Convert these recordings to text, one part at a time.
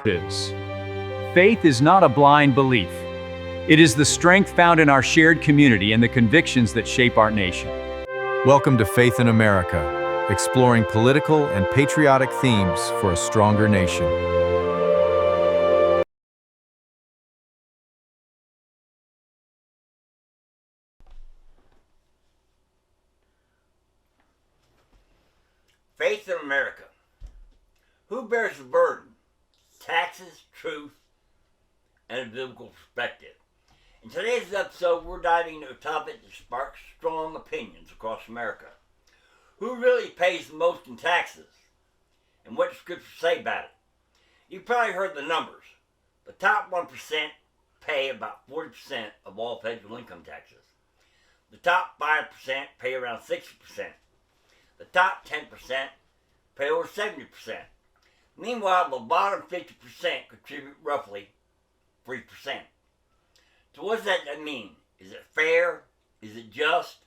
is. Faith is not a blind belief. It is the strength found in our shared community and the convictions that shape our nation. Welcome to Faith in America, exploring political and patriotic themes for a stronger nation. Faith in America. Who bears the burden? Taxes, truth, and a biblical perspective. In today's episode, we're diving into a topic that sparks strong opinions across America. Who really pays the most in taxes? And what does Scripture say about it? You've probably heard the numbers. The top 1% pay about 40% of all federal income taxes. The top 5% pay around 60%. The top 10% pay over 70%. Meanwhile, the bottom 50% contribute roughly 3%. So what does that mean? Is it fair? Is it just?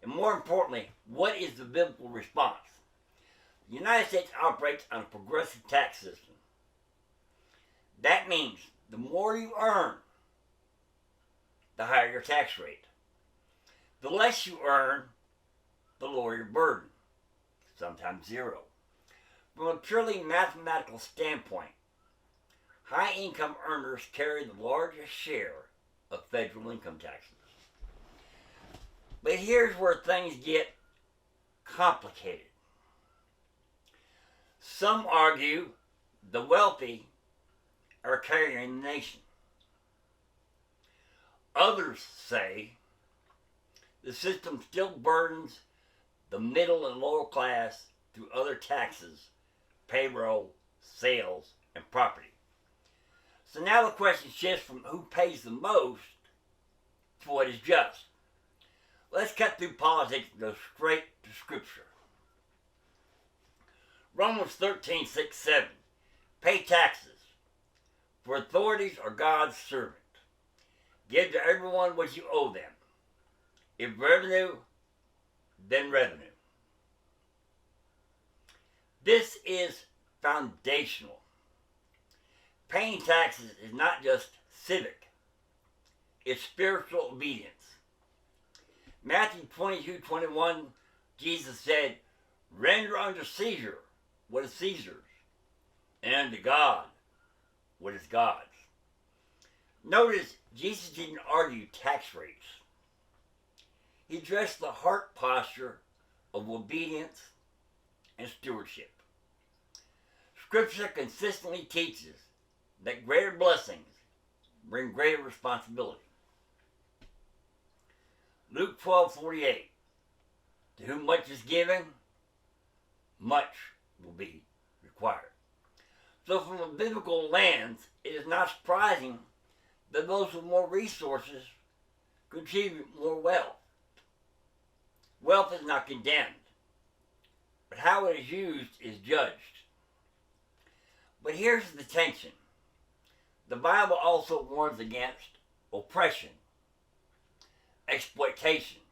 And more importantly, what is the biblical response? The United States operates on a progressive tax system. That means the more you earn, the higher your tax rate. The less you earn, the lower your burden, sometimes zero. From a purely mathematical standpoint, high-income earners carry the largest share of federal income taxes. But here's where things get complicated. Some argue the wealthy are carrying the nation. Others say the system still burdens the middle and lower class through other taxes, payroll, sales, and property. So now the question shifts from who pays the most to what is just. Let's cut through politics and go straight to Scripture. Romans 13:6-7. Pay taxes, for authorities are God's servant. Give to everyone what you owe them. If revenue, then revenue. This is foundational. Paying taxes is not just civic, it's spiritual obedience. Matthew 22:21, Jesus said, "Render unto Caesar what is Caesar's, and unto God what is God's." Notice, Jesus didn't argue tax rates. He addressed the heart posture of obedience and stewardship. Scripture consistently teaches that greater blessings bring greater responsibility. Luke 12:48. To whom much is given, much will be required. So from a biblical lens, it is not surprising that those with more resources contribute more wealth. Wealth is not condemned, but how it is used is judged. But here's the tension. The Bible also warns against oppression, exploitation,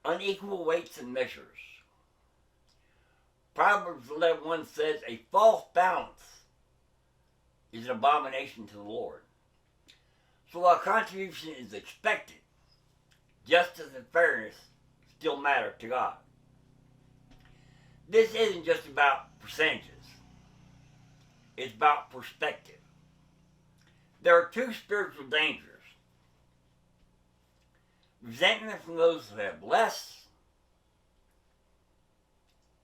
unequal weights and measures. Proverbs 11:1 says, "A false balance is an abomination to the Lord." So while contribution is expected, justice and fairness still matter to God. This isn't just about percentages. It's about perspective. There are two spiritual dangers. Resentment from those who have less,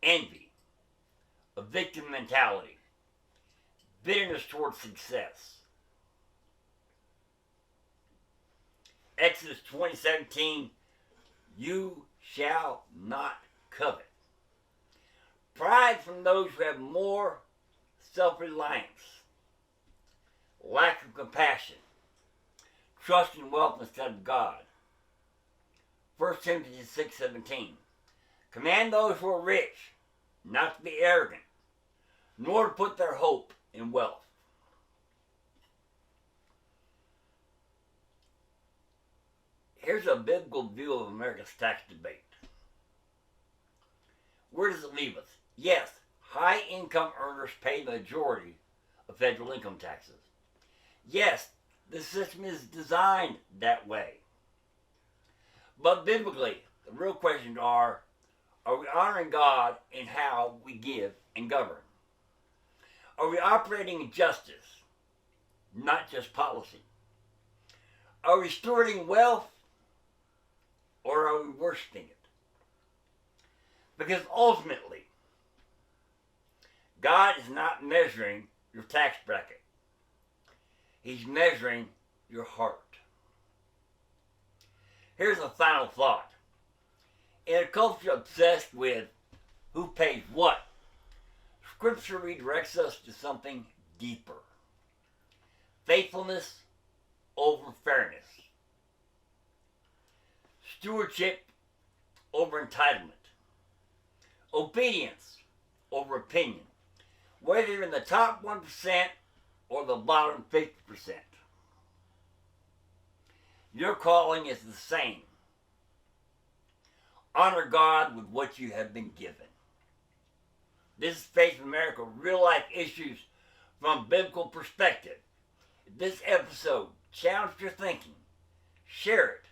envy, a victim mentality, bitterness towards success. Exodus 20:17, "You shall not covet." Pride from those who have more, self-reliance, lack of compassion, trust in wealth instead of God. 1 Timothy 6:17. Command those who are rich not to be arrogant, nor to put their hope in wealth. Here's a biblical view of America's tax debate. Where does it leave us? Yes, high income earners pay the majority of federal income taxes. Yes, the system is designed that way. But biblically, the real questions are we honoring God in how we give and govern? Are we operating in justice, not just policy? Are we stewarding wealth, or are we worshiping it? Because ultimately, God is not measuring your tax bracket. He's measuring your heart. Here's a final thought. In a culture obsessed with who pays what, Scripture redirects us to something deeper. Faithfulness over fairness. Stewardship over entitlement. Obedience over opinion. Whether you're in the top 1% or the bottom 50%. Your calling is the same. Honor God with what you have been given. This is Faith in America, real life issues from a biblical perspective. If this episode challenged your thinking, share it,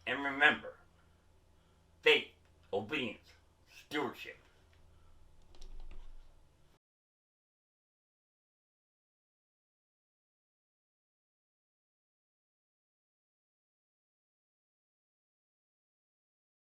and remember, faith, obedience, stewardship.